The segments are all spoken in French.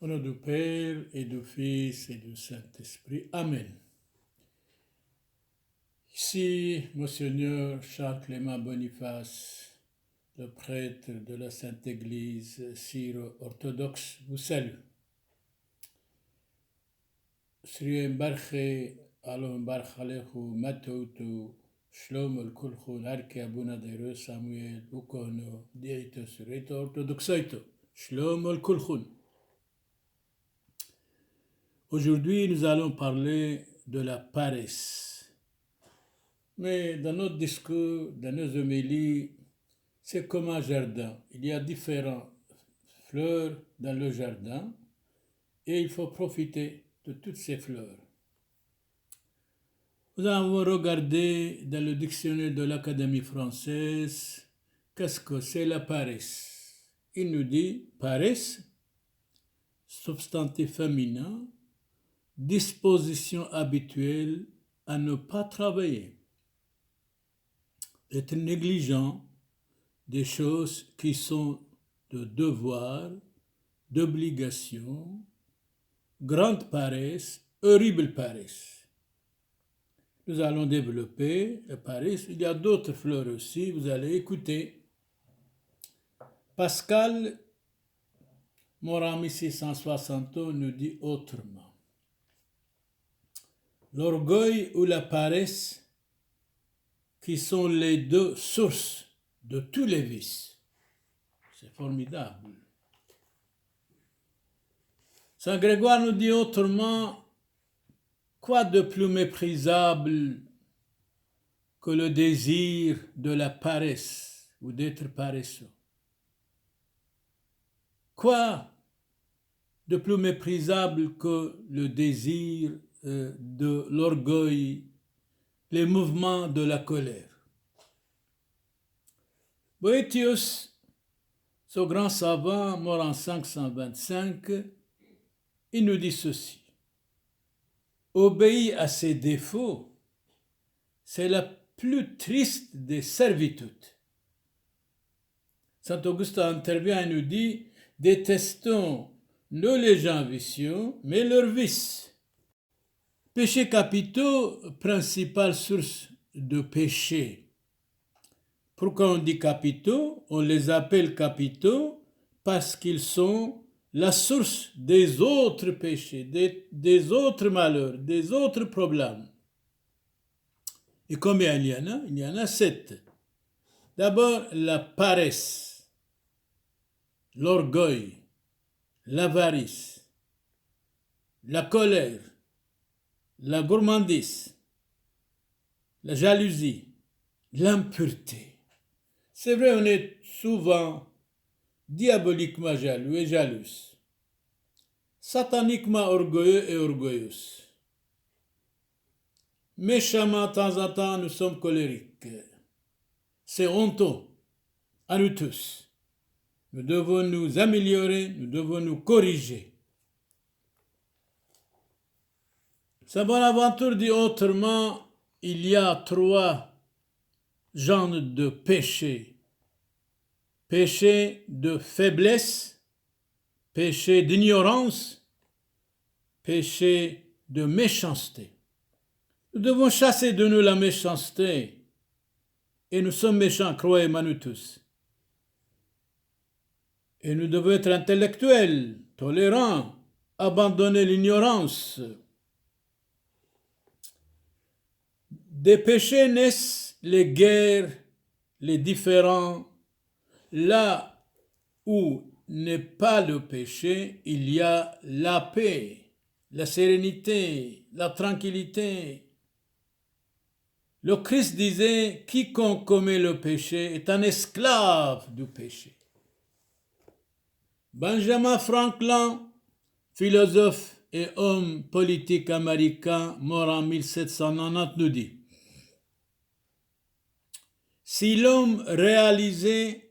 Au nom du Père et du Fils et du Saint-Esprit. Amen. Ici, Monseigneur Charles Clément Boniface, le prêtre de la Sainte Église syro-orthodoxe, vous salue. Sri Mbarche alo Mbarchalehu Matoutu Shlom el Kulchun Arke Abuna Dero Samuel Ukono Dieito Sureto Orthodoxoito Shlom el Kulchun. Aujourd'hui, nous allons parler de la paresse. Mais dans notre discours, dans nos homélies, c'est comme un jardin. Il y a différentes fleurs dans le jardin et il faut profiter de toutes ces fleurs. Nous avons regardé dans le dictionnaire de l'Académie française qu'est-ce que c'est la paresse. Il nous dit paresse, substantif féminin, disposition habituelle à ne pas travailler, être négligent des choses qui sont de devoir, d'obligation, grande paresse, horrible paresse. Nous allons développer la paresse. Il y a d'autres fleurs aussi, vous allez écouter. Pascal Morami 660 nous dit autrement. L'orgueil ou la paresse qui sont les deux sources de tous les vices. C'est formidable. Saint Grégoire nous dit autrement, quoi de plus méprisable que le désir de la paresse ou d'être paresseux? Quoi de plus méprisable que le désir de l'orgueil, les mouvements de la colère? Boétius, ce grand savant mort en 525, il nous dit ceci. Obéir à ses défauts, c'est la plus triste des servitudes. Saint Augustin intervient et nous dit, détestons non les gens vicieux, mais leurs vices. Péchés capitaux, principale source de péché. Pourquoi on dit capitaux? On les appelle capitaux parce qu'ils sont la source des autres péchés, des autres malheurs, des autres problèmes. Et combien il y en a? Il y en a 7. D'abord, la paresse, l'orgueil, l'avarice, la colère, la gourmandise, la jalousie, l'impureté. C'est vrai, on est souvent diaboliquement jaloux et jalouse, sataniquement orgueilleux et orgueilleuse. Méchamment, de temps en temps, nous sommes colériques. C'est honteux à nous tous. Nous devons nous améliorer, nous devons nous corriger. Saint Bonaventure dit autrement, il y a 3 genres de péchés. Péché de faiblesse, péché d'ignorance, péché de méchanceté. Nous devons chasser de nous la méchanceté. Et nous sommes méchants, croyez-moi nous tous. Et nous devons être intellectuels, tolérants, abandonner l'ignorance. Des péchés naissent les guerres, les différends. Là où n'est pas le péché, il y a la paix, la sérénité, la tranquillité. Le Christ disait, quiconque commet le péché est un esclave du péché. Benjamin Franklin, philosophe et homme politique américain, mort en 1790, nous dit, si l'homme réalisait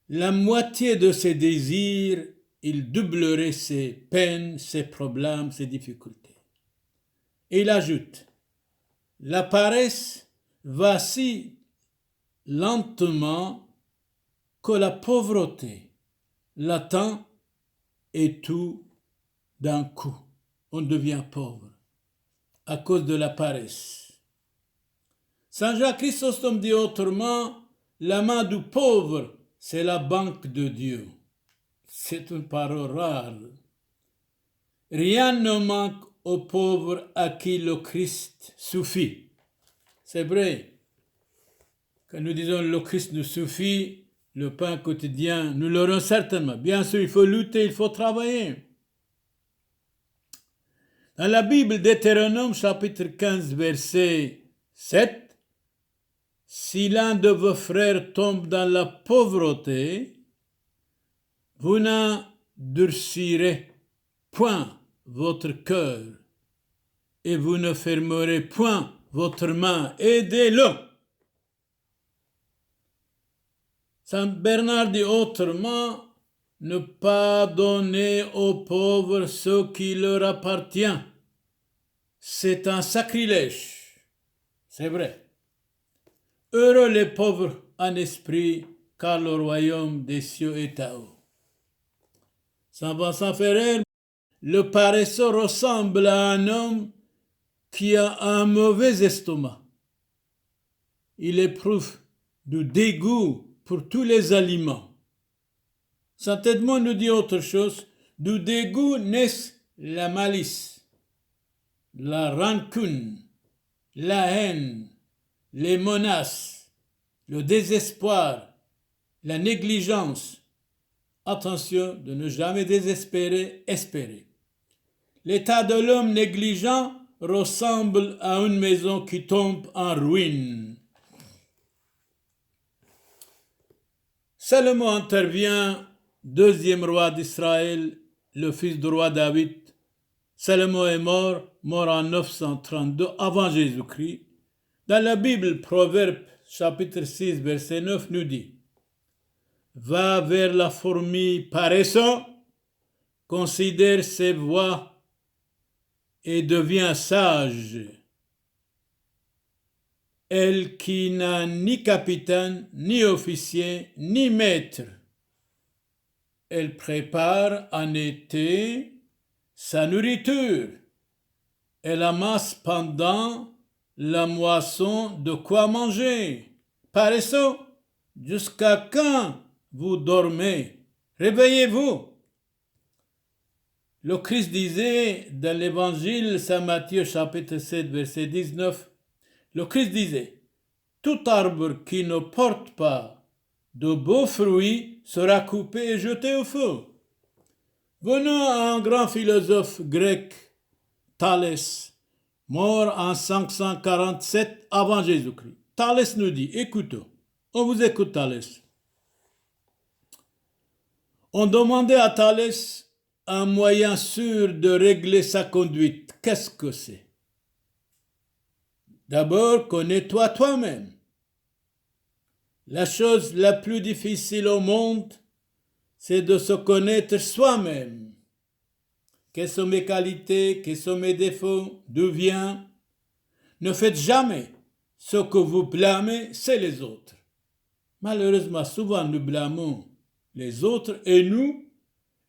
la moitié de ses désirs, il doublerait ses peines, ses problèmes, ses difficultés. Et il ajoute, la paresse va si lentement que la pauvreté l'attend et tout d'un coup. On devient pauvre à cause de la paresse. Saint Jacques Chrysostome dit autrement, la main du pauvre, c'est la banque de Dieu. C'est une parole rare. Rien ne manque aux pauvres à qui le Christ suffit. C'est vrai. Quand nous disons le Christ nous suffit, le pain quotidien, nous l'aurons certainement. Bien sûr, il faut lutter, il faut travailler. Dans la Bible Deutéronome, chapitre 15, verset 7, si l'un de vos frères tombe dans la pauvreté, vous n'endurcirez point votre cœur et vous ne fermerez point votre main. Aidez-le. Saint Bernard dit autrement, ne pas donner aux pauvres ce qui leur appartient. C'est un sacrilège. C'est vrai. Heureux les pauvres en esprit, car le royaume des cieux est à eux. Saint Vincent Ferrer, le paresseux ressemble à un homme qui a un mauvais estomac. Il éprouve du dégoût pour tous les aliments. Saint Edmond nous dit autre chose. Du dégoût naissent la malice, la rancune, la haine, les menaces, le désespoir, la négligence. Attention de ne jamais désespérer, espérer. L'état de l'homme négligent ressemble à une maison qui tombe en ruine. Salomon intervient, deuxième roi d'Israël, le fils du roi David. Salomon est mort en 932 avant Jésus-Christ. Dans la Bible, Proverbe, chapitre 6, verset 9, nous dit « Va vers la fourmi paresseuse, considère ses voies et deviens sage. Elle qui n'a ni capitaine, ni officier, ni maître. Elle prépare en été sa nourriture. Elle amasse pendant la moisson de quoi manger. Paresseux, jusqu'à quand vous dormez? Réveillez-vous. Le Christ disait dans l'évangile Saint Matthieu chapitre 7 verset 19, le Christ disait, tout arbre qui ne porte pas de beaux fruits sera coupé et jeté au feu. Venons à un grand philosophe grec, Thalès, mort en 547 avant Jésus-Christ. Thalès nous dit, écoutons, on vous écoute Thalès. On demandait à Thalès un moyen sûr de régler sa conduite. Qu'est-ce que c'est? D'abord, connais-toi toi-même. La chose la plus difficile au monde, c'est de se connaître soi-même. Quelles sont mes qualités, quels sont mes défauts, d'où vient? Ne faites jamais ce que vous blâmez, c'est les autres. Malheureusement, souvent nous blâmons les autres et nous,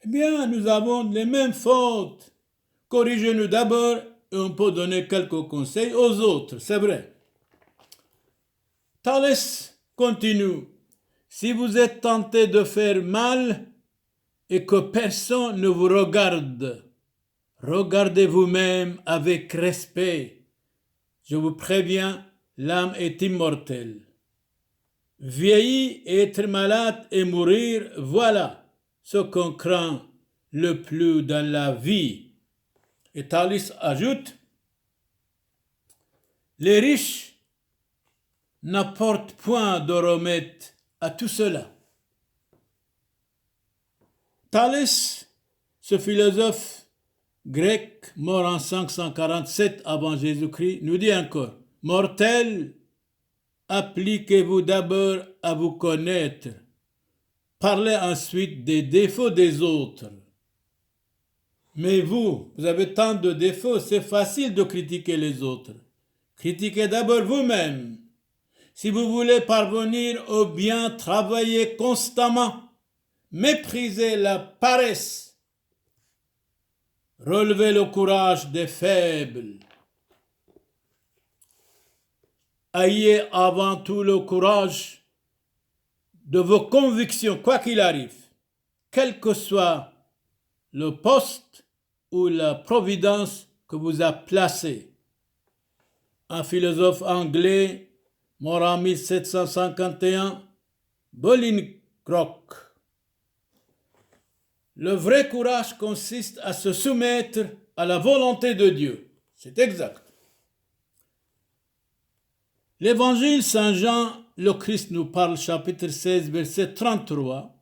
eh bien, nous avons les mêmes fautes. Corrigez-nous d'abord et on peut donner quelques conseils aux autres, c'est vrai. Thalès continue. Si vous êtes tenté de faire mal et que personne ne vous regarde, regardez vous-même avec respect. Je vous préviens, l'âme est immortelle. Vieillir, être malade et mourir, voilà ce qu'on craint le plus dans la vie. Et Thalès ajoute, les riches n'apportent point de remède à tout cela. Thalès, ce philosophe grec mort en 547 avant Jésus-Christ, nous dit encore, mortels, appliquez-vous d'abord à vous connaître. Parlez ensuite des défauts des autres. Mais vous avez tant de défauts, c'est facile de critiquer les autres. Critiquez d'abord vous-même. Si vous voulez parvenir au bien, travaillez constamment. Méprisez la paresse relevez le courage des faibles. Ayez avant tout le courage de vos convictions, quoi qu'il arrive, quel que soit le poste ou la providence que vous a placé. Un philosophe anglais, mort en 1751, Bolingbroke. Le vrai courage consiste à se soumettre à la volonté de Dieu. C'est exact. L'évangile Saint Jean, le Christ nous parle, chapitre 16, verset 33.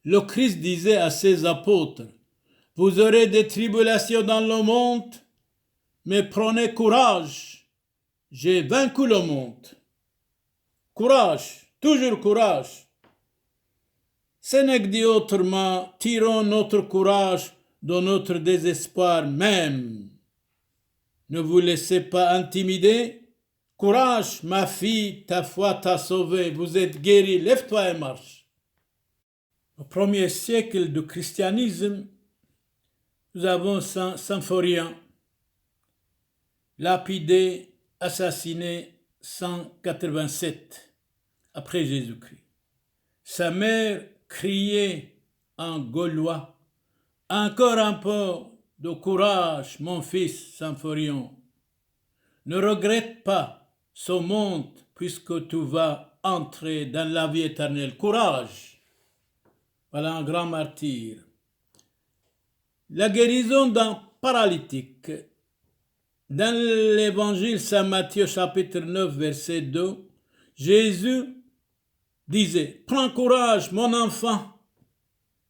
Le Christ disait à ses apôtres, « Vous aurez des tribulations dans le monde, mais prenez courage, j'ai vaincu le monde. » Courage, toujours courage. Sénèque dit autrement, tirons notre courage de notre désespoir même. Ne vous laissez pas intimider. Courage, ma fille, ta foi t'a sauvée, vous êtes guérie, lève-toi et marche. Au premier siècle du christianisme, nous avons Saint Symphorien, lapidé, assassiné 187 après Jésus-Christ. Sa mère criait en gaulois, « Encore un peu de courage, mon fils Symphorien. Ne regrette pas ce monde puisque tu vas entrer dans la vie éternelle. Courage !» Voilà un grand martyr. La guérison d'un paralytique. Dans l'évangile Saint Matthieu chapitre 9 verset 2, Jésus disait, « Prends courage, mon enfant,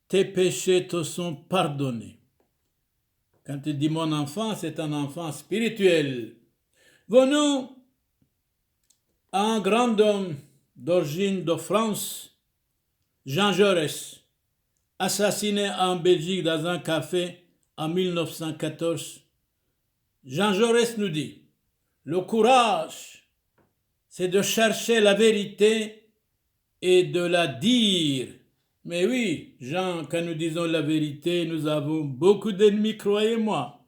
tes péchés te sont pardonnés. » Quand il dit mon enfant, c'est un enfant spirituel. Venons à un grand homme d'origine de France, Jean Jaurès, assassiné en Belgique dans un café en 1914. Jean Jaurès nous dit, le courage, c'est de chercher la vérité et de la dire. Mais oui, Jean, quand nous disons la vérité, nous avons beaucoup d'ennemis, croyez-moi.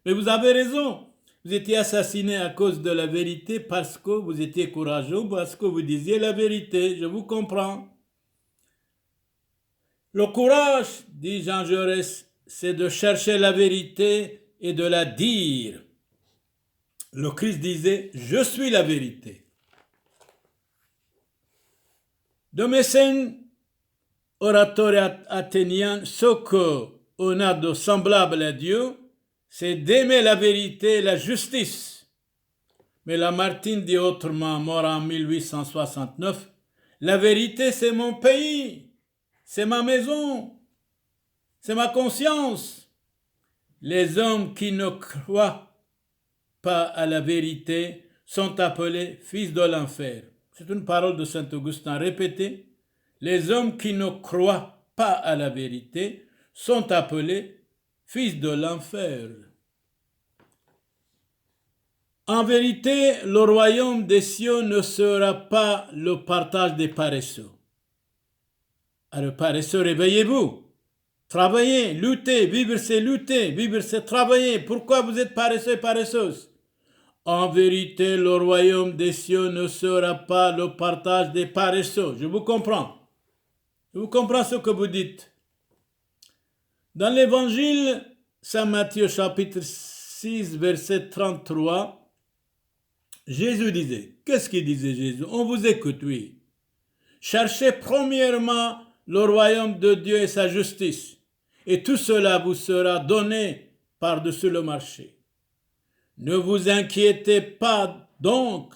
Mais vous avez raison. Vous étiez assassiné à cause de la vérité parce que vous étiez courageux, parce que vous disiez la vérité. Je vous comprends. Le courage, dit Jean Jaurès, c'est de chercher la vérité et de la dire. Le Christ disait, je suis la vérité. De Mécène, orateur athénien, ce qu'on a de semblable à Dieu, c'est d'aimer la vérité et la justice. Mais Lamartine dit autrement, mort en 1869, la vérité c'est mon pays, c'est ma maison, c'est ma conscience. Les hommes qui ne croient pas à la vérité sont appelés fils de l'enfer. C'est une parole de saint Augustin répétée. Les hommes qui ne croient pas à la vérité sont appelés fils de l'enfer. En vérité, le royaume des cieux ne sera pas le partage des paresseux. Alors, paresseux, réveillez-vous. Travaillez, luttez, vivre c'est travailler. Pourquoi vous êtes paresseux et paresseuses? En vérité, le royaume des cieux ne sera pas le partage des paresseux. Je vous comprends. Je vous comprends ce que vous dites. Dans l'évangile, Saint Matthieu chapitre 6, verset 33, Jésus disait, qu'est-ce qu'il disait Jésus? On vous écoute, oui. Cherchez premièrement le royaume de Dieu et sa justice, et tout cela vous sera donné par-dessus le marché. Ne vous inquiétez pas donc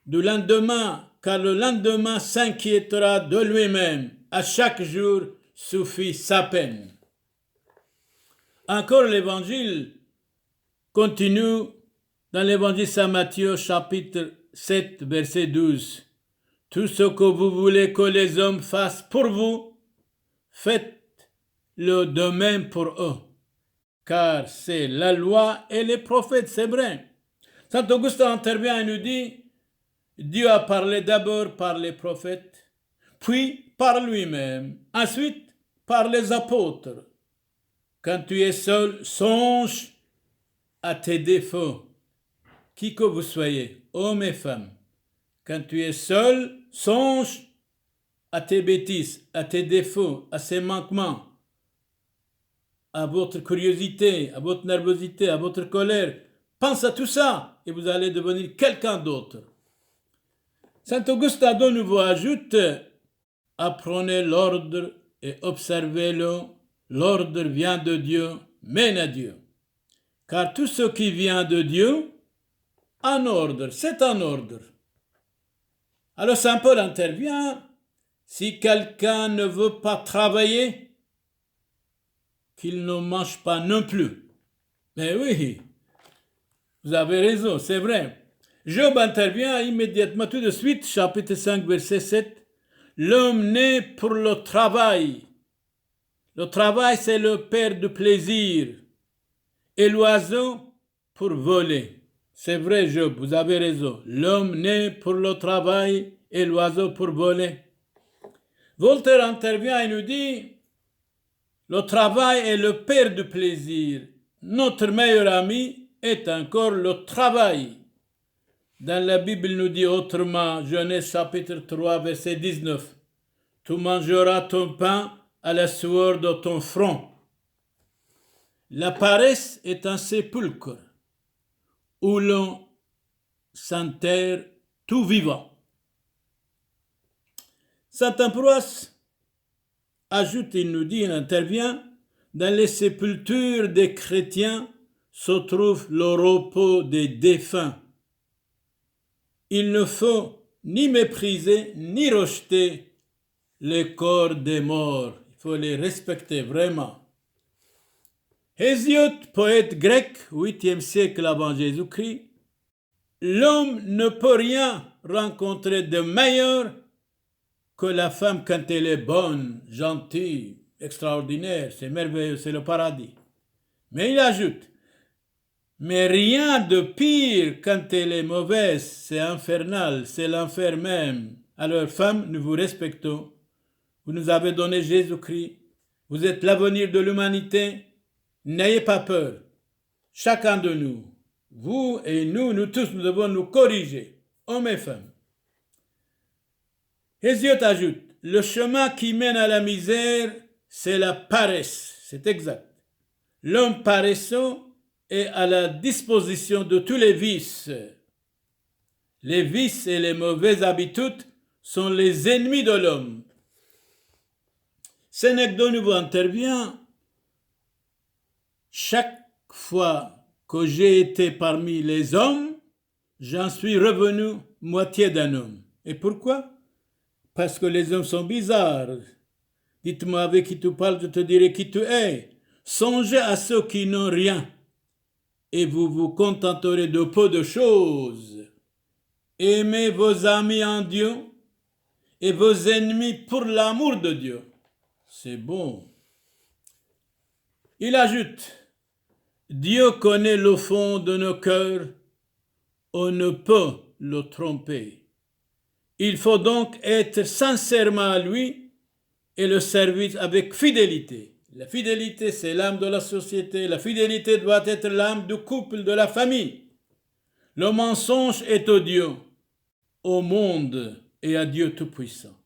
du lendemain, car le lendemain s'inquiétera de lui-même. À chaque jour suffit sa peine. Encore l'évangile continue dans l'évangile Saint Matthieu chapitre 7 verset 12. Tout ce que vous voulez que les hommes fassent pour vous, faites-le de même pour eux. Car c'est la loi et les prophètes, c'est vrai. Saint Augustin intervient et nous dit, Dieu a parlé d'abord par les prophètes, puis par lui-même, ensuite par les apôtres. Quand tu es seul, songe à tes défauts, qui que vous soyez, hommes et femmes. Quand tu es seul, songe à tes bêtises, à tes défauts, à ces manquements, à votre curiosité, à votre nervosité, à votre colère. Pense à tout ça et vous allez devenir quelqu'un d'autre. Saint Augustin de nouveau ajoute, apprenez l'ordre et observez-le. L'ordre vient de Dieu, mène à Dieu. Car tout ce qui vient de Dieu, en ordre, c'est en ordre. Alors Saint Paul intervient, si quelqu'un ne veut pas travailler, qu'il ne mange pas non plus. Mais oui, vous avez raison, c'est vrai. Job intervient immédiatement, tout de suite, chapitre 5, verset 7. L'homme naît pour le travail. Le travail, c'est le père du plaisir. Et l'oiseau pour voler. C'est vrai, Job, vous avez raison. L'homme naît pour le travail et l'oiseau pour voler. Voltaire intervient et nous dit, le travail est le père du plaisir. Notre meilleur ami est encore le travail. Dans la Bible, il nous dit autrement, Genèse chapitre 3, verset 19, tu mangeras ton pain à la sueur de ton front. La paresse est un sépulcre où l'on s'enterre tout vivant. Saint Ambroise ajoute, il nous dit, il intervient, dans les sépultures des chrétiens se trouve le repos des défunts. Il ne faut ni mépriser ni rejeter les corps des morts. Il faut les respecter vraiment. Hésiode, poète grec, 8e siècle avant Jésus-Christ, l'homme ne peut rien rencontrer de meilleur que la femme quand elle est bonne, gentille, extraordinaire, c'est merveilleux, c'est le paradis. Mais il ajoute, mais rien de pire quand elle est mauvaise, c'est infernal, c'est l'enfer même. Alors, femmes, nous vous respectons. Vous nous avez donné Jésus-Christ. Vous êtes l'avenir de l'humanité. N'ayez pas peur. Chacun de nous, vous et nous tous, nous devons nous corriger, hommes et femmes. Hésiode ajoute, le chemin qui mène à la misère, c'est la paresse. C'est exact. L'homme paresseux est à la disposition de tous les vices. Les vices et les mauvaises habitudes sont les ennemis de l'homme. Sénèque de nouveau intervient. Chaque fois que j'ai été parmi les hommes, j'en suis revenu moitié d'un homme. Et pourquoi? Parce que les hommes sont bizarres. Dites-moi avec qui tu parles, je te dirai qui tu es. Songez à ceux qui n'ont rien, et vous vous contenterez de peu de choses. Aimez vos amis en Dieu, et vos ennemis pour l'amour de Dieu. C'est bon. Il ajoute, Dieu connaît le fond de nos cœurs, on ne peut le tromper. Il faut donc être sincèrement à lui et le servir avec fidélité. La fidélité, c'est l'âme de la société. La fidélité doit être l'âme du couple, de la famille. Le mensonge est odieux au monde et à Dieu Tout-Puissant.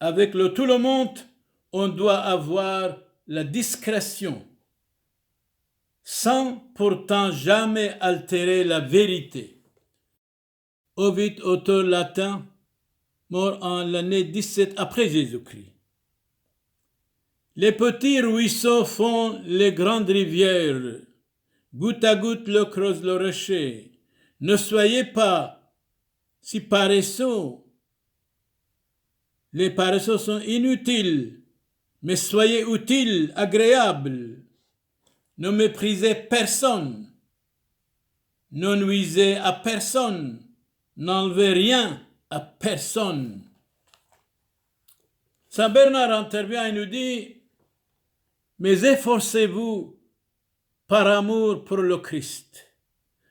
Avec tout le monde, on doit avoir la discrétion, sans pourtant jamais altérer la vérité. Ovide, auteur latin, mort en l'année 17 après Jésus-Christ. Les petits ruisseaux font les grandes rivières. Goutte à goutte le creuse le rocher. Ne soyez pas si paresseux. Les paresseux sont inutiles, mais soyez utiles, agréables. Ne méprisez personne. Ne nuisez à personne. N'enlevez rien à personne. Saint Bernard intervient et nous dit, mais efforcez-vous par amour pour le Christ,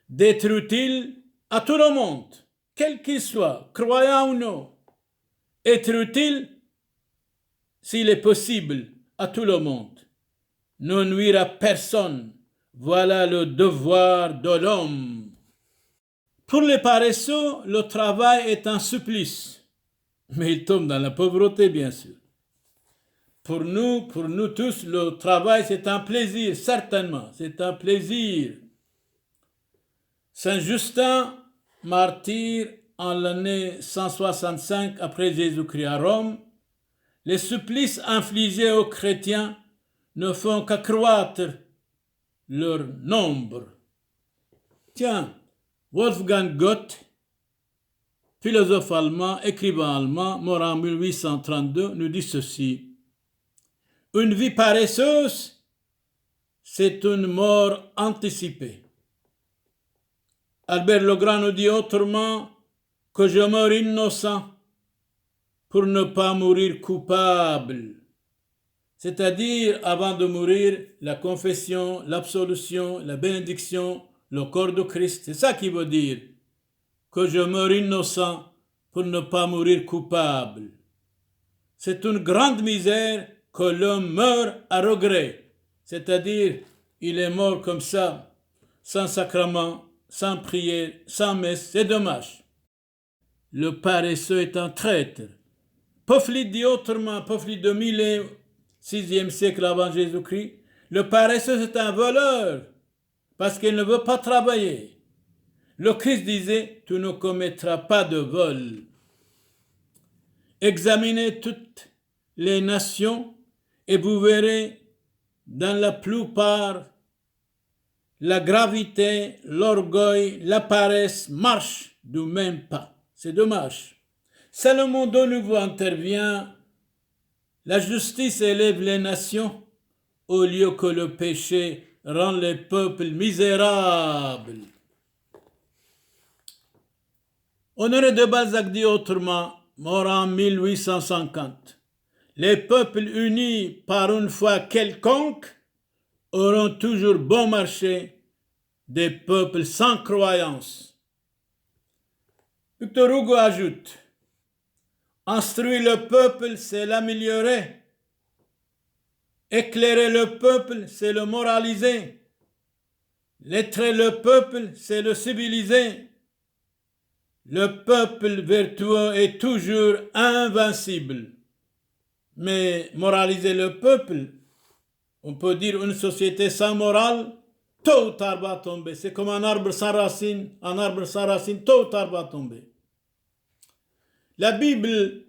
d'être utile à tout le monde, quel qu'il soit, croyant ou non. Être utile, s'il est possible, à tout le monde. ne nuire à personne. Voilà le devoir de l'homme. Pour les paresseux, le travail est un supplice, mais ils tombent dans la pauvreté, bien sûr. Pour nous tous, le travail, c'est un plaisir, certainement, c'est un plaisir. Saint Justin, martyr en l'année 165 après Jésus-Christ à Rome, les supplices infligés aux chrétiens ne font qu'accroître leur nombre. Tiens, Wolfgang Goethe, philosophe allemand, écrivain allemand, mort en 1832, nous dit ceci. Une vie paresseuse, c'est une mort anticipée. Albert Legrand nous dit autrement que je meurs innocent pour ne pas mourir coupable. C'est-à-dire, avant de mourir, la confession, l'absolution, la bénédiction, le corps de Christ. C'est ça qui veut dire que je meurs innocent pour ne pas mourir coupable. C'est une grande misère que l'homme meurt à regret. C'est-à-dire, il est mort comme ça, sans sacrement, sans prière, sans messe. C'est dommage. Le paresseux est un traître. Pauphlide dit autrement, Pauphlide de Milet, 6e siècle avant Jésus-Christ, le paresseux c'est un voleur, parce qu'il ne veut pas travailler. Le Christ disait, tu ne commettras pas de vol. Examinez toutes les nations et vous verrez dans la plupart la gravité, l'orgueil, la paresse marchent du même pas. C'est dommage. Salomon de nouveau intervient. La justice élève les nations au lieu que le péché rend les peuples misérables. Honoré de Balzac dit autrement, mort en 1850, les peuples unis par une foi quelconque auront toujours bon marché des peuples sans croyance. Victor Hugo ajoute, instruire le peuple, c'est l'améliorer. Éclairer le peuple, c'est le moraliser. Lettrer le peuple, c'est le civiliser. Le peuple vertueux est toujours invincible. Mais moraliser le peuple, on peut dire une société sans morale, tôt ou tard va tomber. C'est comme un arbre sans racines. Un arbre sans racines, tôt ou tard va tomber. La Bible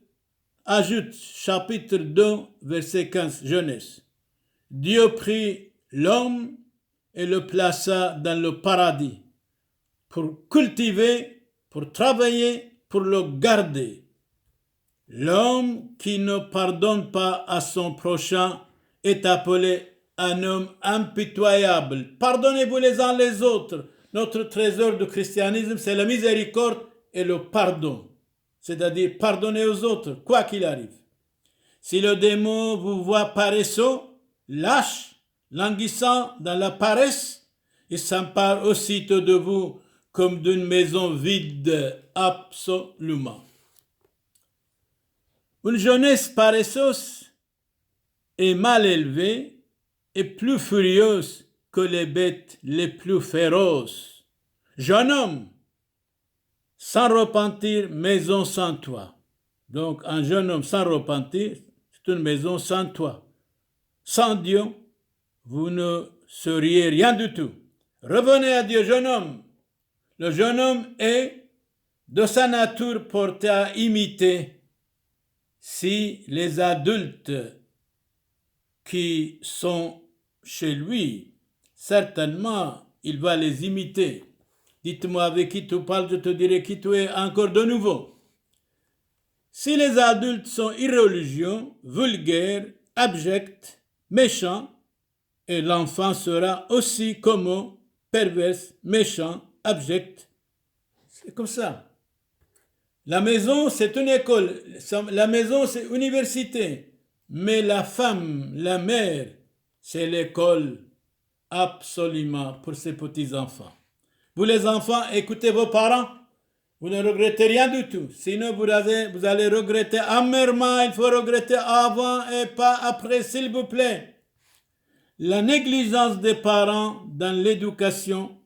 ajoute, chapitre 2, verset 15, Genèse. Dieu prit l'homme et le plaça dans le paradis pour cultiver, pour travailler, pour le garder. L'homme qui ne pardonne pas à son prochain est appelé un homme impitoyable. Pardonnez-vous les uns les autres. Notre trésor du christianisme, c'est la miséricorde et le pardon. C'est-à-dire pardonner aux autres, quoi qu'il arrive. Si le démon vous voit paresseux, lâche, languissant dans la paresse, il s'empare aussitôt de vous comme d'une maison vide, absolument. Une jeunesse paresseuse et mal élevée est plus furieuse que les bêtes les plus féroces. Jeune homme, sans repentir, maison sans toit. Donc, un jeune homme sans repentir, c'est une maison sans toit. Sans Dieu, vous ne seriez rien du tout. Revenez à Dieu, jeune homme. Le jeune homme est de sa nature porté à imiter si les adultes qui sont chez lui, certainement, il va les imiter. Dites-moi avec qui tu parles, je te dirai qui tu es encore de nouveau. Si les adultes sont irreligieux, vulgaires, abjects, méchants, et l'enfant sera aussi commun, pervers, méchant, abject. C'est comme ça. La maison, c'est une école. La maison, c'est une université. Mais la femme, la mère, c'est l'école absolument pour ses petits-enfants. Vous les enfants, écoutez vos parents. Vous ne regrettez rien du tout. Sinon, vous allez regretter amèrement. Il faut regretter avant et pas après, s'il vous plaît. La négligence des parents dans l'éducation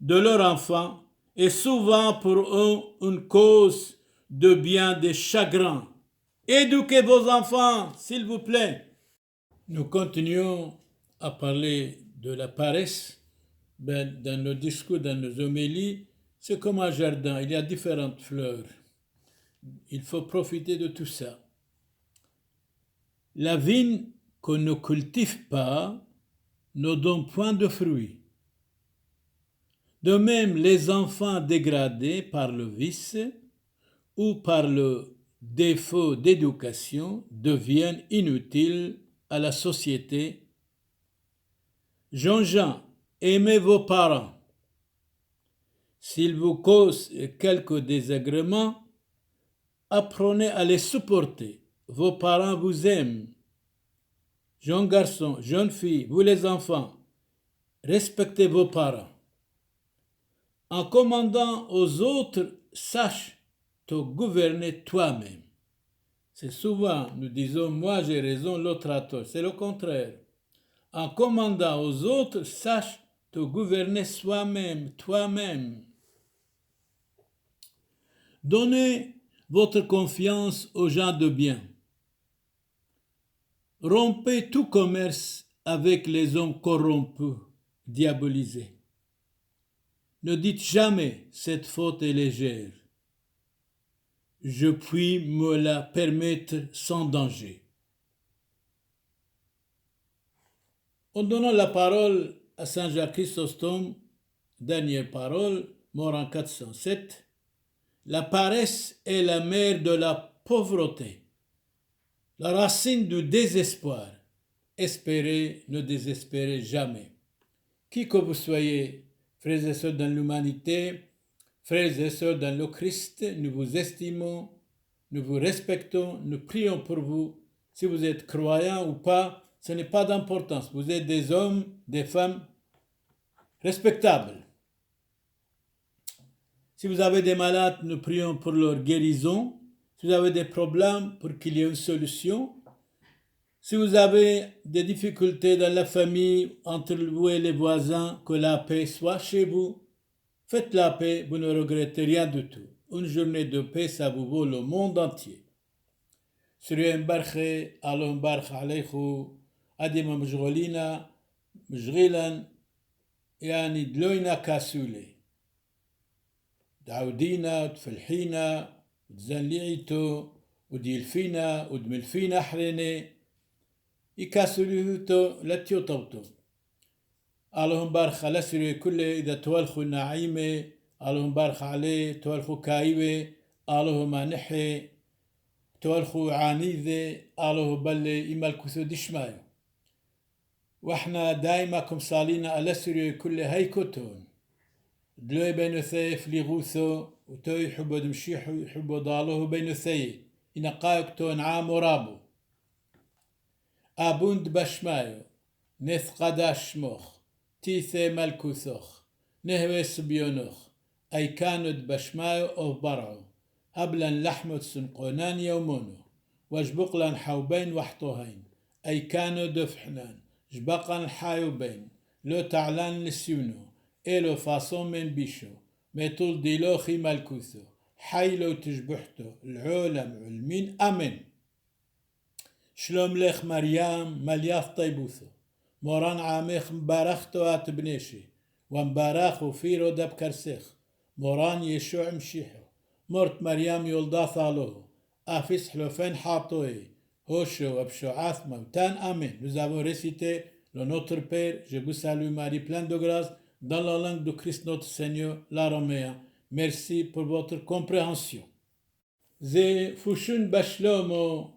de leurs enfants est souvent pour eux une cause de bien des chagrins. Éduquez vos enfants, s'il vous plaît. Nous continuons à parler de la paresse. Dans nos discours, dans nos homélies, c'est comme un jardin, il y a différentes fleurs. Il faut profiter de tout ça. La vigne qu'on ne cultive pas ne donne point de fruits. De même, les enfants dégradés par le vice ou par le défaut d'éducation deviennent inutiles à la société. Jean-Jean, aimez vos parents. S'ils vous causent quelques désagréments, apprenez à les supporter. Vos parents vous aiment. Jeunes garçons, jeunes filles, vous les enfants, respectez vos parents. En commandant aux autres, sache te gouverner toi-même. C'est souvent, nous disons, moi j'ai raison, l'autre a tort. C'est le contraire. En commandant aux autres, sache te gouverner soi-même, toi-même. Donnez votre confiance aux gens de bien. Rompez tout commerce avec les hommes corrompus, diabolisés. Ne dites jamais cette faute est légère. Je puis me la permettre sans danger. En donnant la parole à Saint Jacques Chrysostome, dernière parole, mort en 407, la paresse est la mère de la pauvreté, la racine du désespoir. Espérez, ne désespérez jamais. Qui que vous soyez, frères et sœurs dans l'humanité, frères et sœurs dans le Christ, nous vous estimons, nous vous respectons, nous prions pour vous. Si vous êtes croyants ou pas, ce n'est pas d'importance. Vous êtes des hommes, des femmes respectables. Si vous avez des malades, nous prions pour leur guérison. Si vous avez des problèmes, pour qu'il y ait une solution. Si vous avez des difficultés dans la famille, entre vous et les voisins, que la paix soit chez vous. Faites la paix, vous ne regrettez rien du tout. Une journée de paix, ça vous vaut le monde entier. سريان برخي اللهم بارك عليكم أديما مشغولين مشغيلا يعني دلوينا كاسولي دعودينا وتفلحينا وتزنليعيتو وديلفينا ودملفينا حريني يكاسوليهوتو لاتيو طوتو اللهم بارك على سري كل إذا توالخوا نعيمة اللهم بارك عليه توالخوا كايوة اللهم نحي توالخو عانيذة الله بلي إما الكثو دشمايو وإحنا دايما كم صالينا على سوريا كل هاي كتون دلوي بين ثيف لغوثو وتو يحبو دمشيحو يحبو ضالوه بين ثي إنا قايق تون عام ورابو أبوند بشمايو نث قداش مخ تيثي ملكوثوخ نهوي سبيونوخ أي كانت بشمايو أو برعو هبلا لحمة سنقونان يومونو وجبقلا حوبين وحطوهين أي كانوا دفحنان جبقا حايوبين لو تعلان لسيونو إلو فاصون من بيشو ميتول ديلوخي مالكوثو حي لو تجبحتو العولم علمين أمن شلوم ليخ مريم ملياف طيبوثو موران عاميخ مبارختو أتبنيشي ومباراخو فيرو دب كرسيخ موران يشوع مشيحو مرت مريم يولدا ثالوه أفيس حلوفين حاطوه هوشو وبشوعاث موتان Amen. Nous avons récité le Notre Père, je vous salue Marie, pleine de grâce, dans la langue de Christ notre Seigneur, l'araméen. Merci pour votre compréhension. זה פושון בשלומו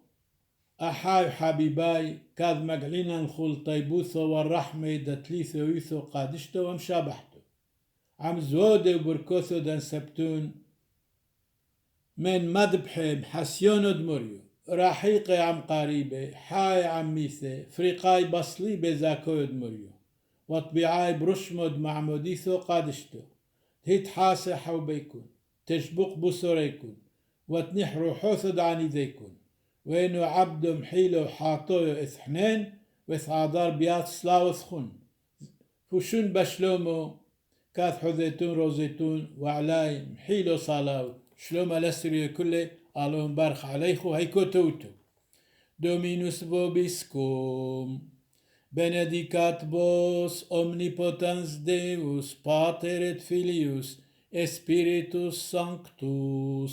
أحاي حبيباي كاذ مقعلين الخل طيبوثو والرحمة دتليثو يثو قادشتو ومشابحتو عم زودي وبركوثو دان سبتون من مذبحي محسيون دمريو راحيقي عم قريبة حاي عم ميثة فريقاي بصلي بزاكو دمريو وطبيعاي برشمد معموديثو قادشتو هيت حاسة حوبيكون تشبق بصريكون وتنحرو حوثد عني ذيكون وينو عبد محيلو حاطويو إثحنين وثعادار بيات سلاوثخون فوشون بشلومو كاث حذيتون روزيتون وعلاي محيلو صالاو شلوم الاسري كله الون بارخ عليخو هيكو توتو دومينوس vobiscum benedicat vos omnipotens Deus Pater et Filius et Spiritus Sanctus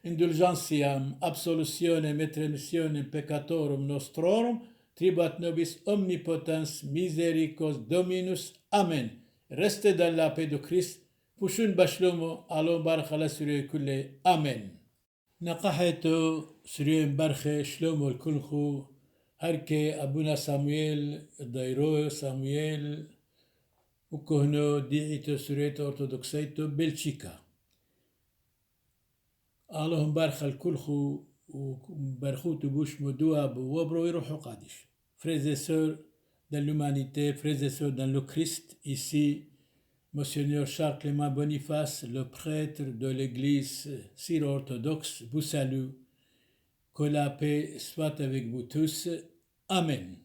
indulgentiam absolutionem et remissionem peccatorum nostrorum tribuat nobis omnipotens misericors Dominus. Amen. Restez dans la paix de Christ. Pushun bashlomo alon barach ala surye kulle. Amen. نقحتو سريم برخي شلومو الكلخو هركي أبونا سامويل دايرو سامويل وكهنو ديعيتو سريتو أرثوذكسيتو بلشيكا اللهم برخ الكلخو وبرخو تبوش مدوها بوبرو يروحو قادش. Frères et sœurs dans l'humanité, frères et sœurs dans le Christ, ici Monseigneur Charles Clément Boniface, le prêtre de l'Église syro-orthodoxe, vous salue. Que la paix soit avec vous tous. Amen.